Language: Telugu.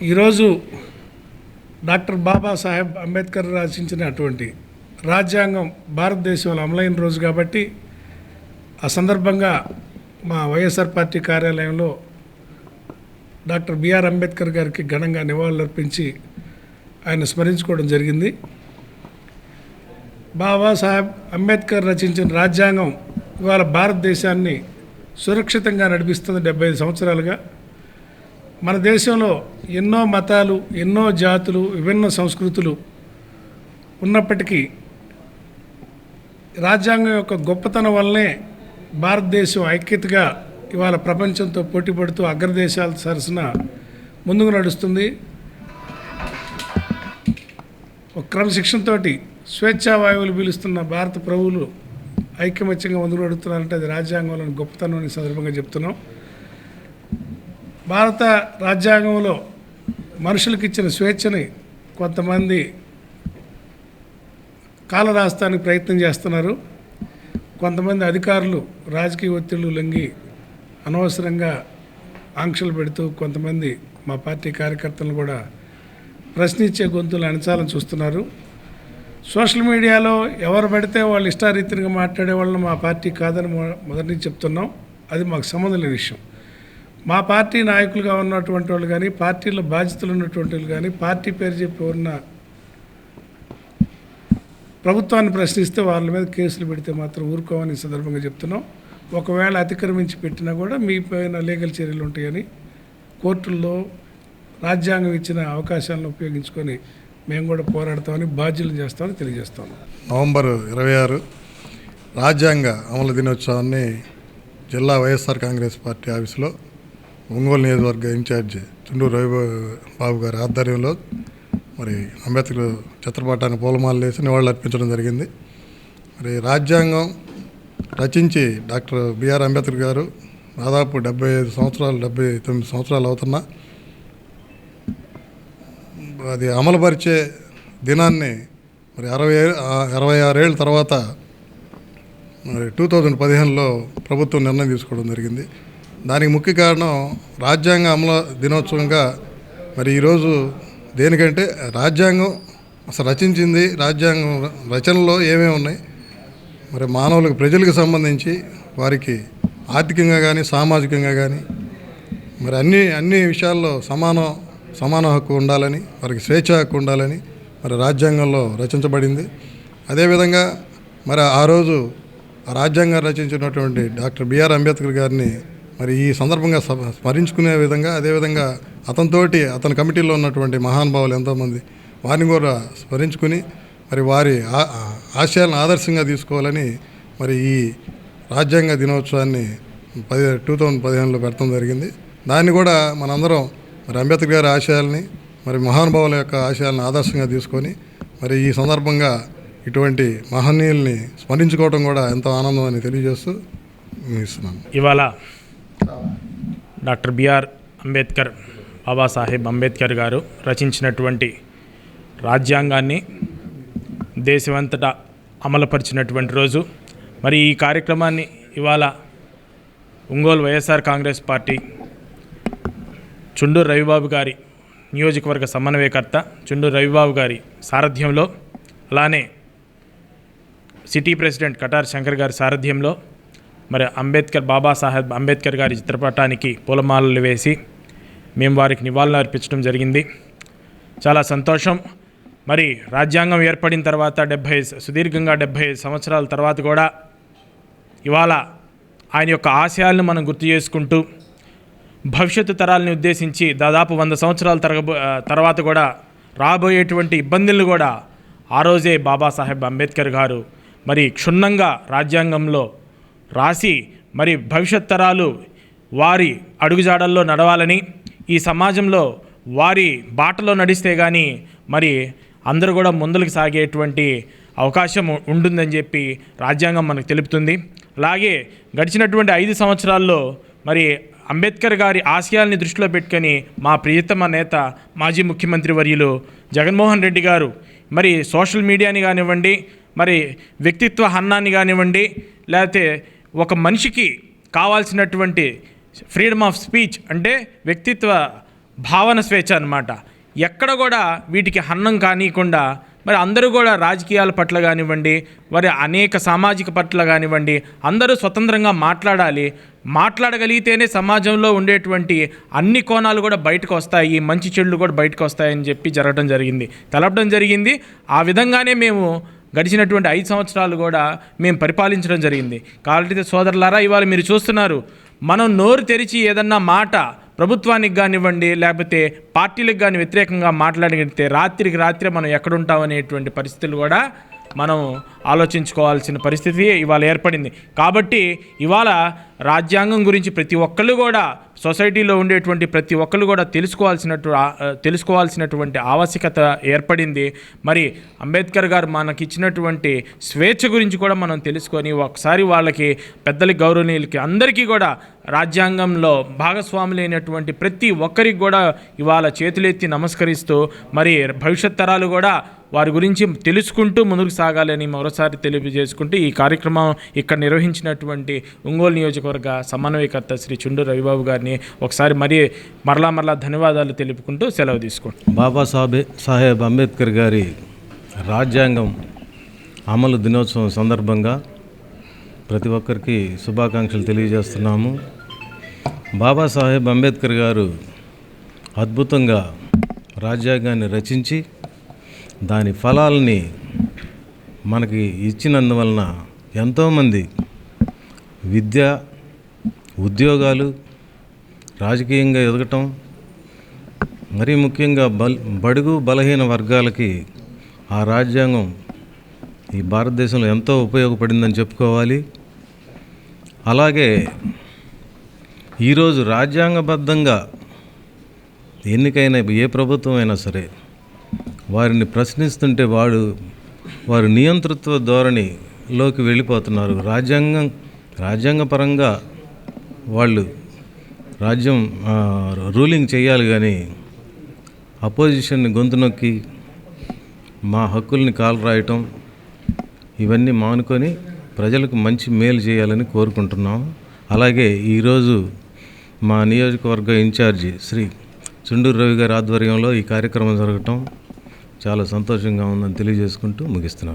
ఈరోజు డాక్టర్ బాబాసాహెబ్ అంబేద్కర్ రచించినటువంటి రాజ్యాంగం భారతదేశంలో అమలైన రోజు కాబట్టి ఆ సందర్భంగా మా వైఎస్ఆర్ పార్టీ కార్యాలయంలో డాక్టర్ బిఆర్ అంబేద్కర్ గారికి ఘనంగా నివాళులర్పించి ఆయన స్మరించుకోవడం జరిగింది. బాబాసాహెబ్ అంబేద్కర్ రచించిన రాజ్యాంగం ఇవాళ భారతదేశాన్ని సురక్షితంగా నడిపిస్తుంది. 75 సంవత్సరాలుగా మన దేశంలో ఎన్నో మతాలు, ఎన్నో జాతులు, విభిన్న సంస్కృతులు ఉన్నప్పటికీ రాజ్యాంగం యొక్క గొప్పతనం వల్లనే భారతదేశం ఐక్యతగా ఇవాళ ప్రపంచంతో పోటీపడుతూ అగ్రదేశాల సరసన ముందుకు నడుస్తుంది. ఒక క్రమశిక్షణతో స్వేచ్ఛావాయువులు పీలుస్తున్న భారత ప్రభువులు ఐకమత్యంగా ముందుకు నడుస్తున్నారంటే అది రాజ్యాంగంలోని గొప్పతనం ఈ సందర్భంగా చెప్తున్నాం. భారత రాజ్యాంగంలో మనుషులకు ఇచ్చిన స్వేచ్ఛని కొంతమంది కాలరాస్తానికి ప్రయత్నం చేస్తున్నారు. కొంతమంది అధికారులు రాజకీయ ఒత్తిళ్లు లొంగి అనవసరంగా ఆంక్షలు పెడుతూ కొంతమంది మా పార్టీ కార్యకర్తలను కూడా ప్రశ్నించే గొంతులు అణచాలని చూస్తున్నారు. సోషల్ మీడియాలో ఎవరు పడితే వాళ్ళు ఇష్టారీతిగా మాట్లాడే వాళ్ళని మా పార్టీ కాదని మొదటి నుంచి చెప్తున్నాం. అది మాకు సంబంధం లేని విషయం. మా పార్టీ నాయకులుగా ఉన్నటువంటి వాళ్ళు కానీ, పార్టీలో బాధ్యతలు ఉన్నటువంటి వాళ్ళు కానీ, పార్టీ పేరు చెప్పి ఉన్న ప్రభుత్వాన్ని ప్రశ్నిస్తే వాళ్ళ మీద కేసులు పెడితే మాత్రం ఊరుకోమని ఈ సందర్భంగా చెప్తున్నాం. ఒకవేళ అతిక్రమించి పెట్టినా కూడా మీ పైన లీగల్ చర్యలు ఉంటాయని కోర్టుల్లో రాజ్యాంగం ఇచ్చిన అవకాశాలను ఉపయోగించుకొని మేము కూడా పోరాడతామని, బాధ్యులు చేస్తామని తెలియజేస్తాము. నవంబర్ 26 రాజ్యాంగ అమలు దినోత్సవాన్ని జిల్లా వైఎస్ఆర్ కాంగ్రెస్ పార్టీ ఆఫీసులో ఒంగోలు నియోజకవర్గ ఇన్ఛార్జి చుండూరు రవిబాబు గారి ఆధ్వర్యంలో మరి అంబేద్కర్ చిత్రపటానికి పూలమాలలు వేసి నివాళులు అర్పించడం జరిగింది. మరి రాజ్యాంగం రచించి డాక్టర్ బిఆర్ అంబేద్కర్ గారు దాదాపు 79 సంవత్సరాలు అవుతున్నా అది అమలుపరిచే దినాన్ని మరి 66 ఏళ్ళ తర్వాత మరి 2015లో ప్రభుత్వం నిర్ణయం తీసుకోవడం జరిగింది. దానికి ముఖ్య కారణం రాజ్యాంగ అమలు దినోత్సవంగా మరి ఈరోజు దేనికంటే రాజ్యాంగం అసలు రచించింది, రాజ్యాంగం రచనలో ఏమేమి ఉన్నాయి, మరి మానవులకు ప్రజలకు సంబంధించి వారికి ఆర్థికంగా కానీ సామాజికంగా కానీ మరి అన్ని విషయాల్లో సమాన హక్కు ఉండాలని, వారికి స్వేచ్ఛ హక్కు ఉండాలని మరి రాజ్యాంగంలో రచించబడింది. అదేవిధంగా మరి ఆ రోజు ఆ రాజ్యాంగం రచించినటువంటి డాక్టర్ బిఆర్ అంబేద్కర్ గారిని మరి ఈ సందర్భంగా స్మరించుకునే విధంగా, అదేవిధంగా అతని కమిటీలో ఉన్నటువంటి మహానుభావులు ఎంతోమంది వారిని కూడా స్మరించుకుని మరి వారి ఆశయాలను ఆదర్శంగా తీసుకోవాలని మరి ఈ రాజ్యాంగ దినోత్సవాన్ని 2015లో పెట్టడం జరిగింది. దాన్ని కూడా మనందరం మరి అంబేద్కర్ గారి ఆశయాల్ని, మరి మహానుభావుల యొక్క ఆశయాలను ఆదర్శంగా తీసుకొని మరి ఈ సందర్భంగా ఇటువంటి మహనీయుల్ని స్మరించుకోవడం కూడా ఎంతో ఆనందం అని తెలియజేస్తూ ఇస్తున్నాను. ఇవాళ డాక్టర్ బిఆర్ అంబేద్కర్, బాబాసాహెబ్ అంబేద్కర్ గారు రచించినటువంటి రాజ్యాంగాన్ని దేశమంతటా అమలుపరిచినటువంటి రోజు. మరి ఈ కార్యక్రమాన్ని ఇవాళ ఒంగోలు వైఎస్ఆర్ కాంగ్రెస్ పార్టీ చుండూరు రవిబాబు గారి నియోజకవర్గ సమన్వయకర్త చుండూరు రవిబాబు గారి సారథ్యంలో, అలానే సిటీ ప్రెసిడెంట్ కటార్ శంకర్ గారి సారథ్యంలో మరి బాబాసాహెబ్ అంబేద్కర్ గారి చిత్రపటానికి పూలమాలలు వేసి మేము వారికి నివాళులు అర్పించడం జరిగింది. చాలా సంతోషం. మరి రాజ్యాంగం ఏర్పడిన తర్వాత సుదీర్ఘంగా 75 సంవత్సరాల తర్వాత కూడా ఇవాళ ఆయన యొక్క ఆశయాలను మనం గుర్తు చేసుకుంటూ భవిష్యత్తు తరాలని ఉద్దేశించి దాదాపు 100 సంవత్సరాల తర్వాత కూడా రాబోయేటువంటి ఇబ్బందులను కూడా ఆ రోజే బాబాసాహెబ్ అంబేద్కర్ గారు మరి క్షుణ్ణంగా రాజ్యాంగంలో రాసి మరి భవిష్యత్ తరాలు వారి అడుగుజాడల్లో నడవాలని, ఈ సమాజంలో వారి బాటలో నడిస్తే కానీ మరి అందరూ కూడా ముందుకు సాగేటువంటి అవకాశం ఉంటుందని చెప్పి రాజ్యాంగం మనకు తెలుపుతుంది. అలాగే గడిచినటువంటి 5 సంవత్సరాల్లో మరి అంబేద్కర్ గారి ఆశయాల్ని దృష్టిలో పెట్టుకొని మా ప్రియతమ నేత మాజీ ముఖ్యమంత్రి వర్యులు జగన్మోహన్ రెడ్డి గారు మరి సోషల్ మీడియాని కానివ్వండి, మరి వ్యక్తిత్వ హన్నాన్ని కానివ్వండి, లేకపోతే ఒక మనిషికి కావాల్సినటువంటి ఫ్రీడమ్ ఆఫ్ స్పీచ్ అంటే వ్యక్తిత్వ భావన స్వేచ్ఛ అన్నమాట. ఎక్కడ కూడా వీటికి హన్నం కానియకుండా మరి అందరూ కూడా రాజకీయాల పట్ల కానివ్వండి, మరి అనేక సామాజిక పట్ల కానివ్వండి, అందరూ స్వతంత్రంగా మాట్లాడాలి. మాట్లాడగలిగితేనే సమాజంలో ఉండేటువంటి అన్ని కోణాలు కూడా బయటకు వస్తాయి, మంచి చెడులు కూడా బయటకు వస్తాయని చెప్పి తెలపడం జరిగింది. ఆ విధంగానే మేము గడిచినటువంటి 5 సంవత్సరాలు కూడా మేము పరిపాలించడం జరిగింది. కాబట్టి సోదరులారా, ఇవాళ మీరు చూస్తున్నారు, మనం నోరు తెరిచి ఏదన్నా మాట ప్రభుత్వానికి కానివ్వండి, లేకపోతే పార్టీలకు కానీ వ్యతిరేకంగా మాట్లాడితే రాత్రికి రాత్రే మనం ఎక్కడుంటామనేటువంటి పరిస్థితులు కూడా మనం ఆలోచించుకోవాల్సిన పరిస్థితి ఇవాళ ఏర్పడింది. కాబట్టి ఇవాళ రాజ్యాంగం గురించి ప్రతి ఒక్కళ్ళు కూడా, సొసైటీలో ఉండేటువంటి ప్రతి ఒక్కళ్ళు కూడా తెలుసుకోవాల్సినటువంటి ఆవశ్యకత ఏర్పడింది. మరి అంబేద్కర్ గారు మనకి ఇచ్చినటువంటి స్వేచ్ఛ గురించి కూడా మనం తెలుసుకొని ఒకసారి వాళ్ళకి, పెద్దలకి, గౌరవనీయులకి అందరికీ కూడా రాజ్యాంగంలో భాగస్వాములైనటువంటి ప్రతి ఒక్కరికి కూడా ఇవాళ చేతులెత్తి నమస్కరిస్తూ, మరి భవిష్యత్ తరాలు కూడా వారి గురించి తెలుసుకుంటూ ముందుకు సాగాలని మరోసారి తెలియజేసుకుంటూ ఈ కార్యక్రమం ఇక్కడ నిర్వహించినటువంటి ఒంగోలు నియోజకవర్గ సమన్వయకర్త శ్రీ చుండు రవిబాబు గారిని ఒకసారి మరలా ధన్యవాదాలు తెలుపుకుంటూ సెలవు తీసుకుంటాం. బాబాసాహెబ్ అంబేద్కర్ గారి రాజ్యాంగం అమలు దినోత్సవం సందర్భంగా ప్రతి ఒక్కరికి శుభాకాంక్షలు తెలియజేస్తున్నాము. బాబాసాహెబ్ అంబేద్కర్ గారు అద్భుతంగా రాజ్యాంగాన్ని రచించి దాని ఫలాల్ని మనకి ఇచ్చినందువలన ఎంతోమంది విద్య, ఉద్యోగాలు, రాజకీయంగా ఎదగటం, మరీ ముఖ్యంగా బడుగు బలహీన వర్గాలకి ఆ రాజ్యాంగం ఈ భారతదేశంలో ఎంతో ఉపయోగపడిందని చెప్పుకోవాలి. అలాగే ఈరోజు రాజ్యాంగబద్ధంగా ఎన్నికైన ఏ ప్రభుత్వం అయినా సరే వారిని ప్రశ్నిస్తుంటే వారు నియంతృత్వ ధోరణిలోకి వెళ్ళిపోతున్నారు. రాజ్యాంగపరంగా వాళ్ళు రూలింగ్ చేయాలి, కానీ అపోజిషన్ని గొంతు నొక్కి మా హక్కుల్ని కాలు రాయటం ఇవన్నీ మానుకొని ప్రజలకు మంచి మేలు చేయాలని కోరుకుంటున్నాం. అలాగే ఈరోజు మా నియోజకవర్గ ఇన్ఛార్జి శ్రీ చుండూరు రవి గారి ఆధ్వర్యంలో ఈ కార్యక్రమం జరగటం చాలా సంతోషంగా ఉందని తెలియజేసుకుంటూ ముగిస్తున్నాను.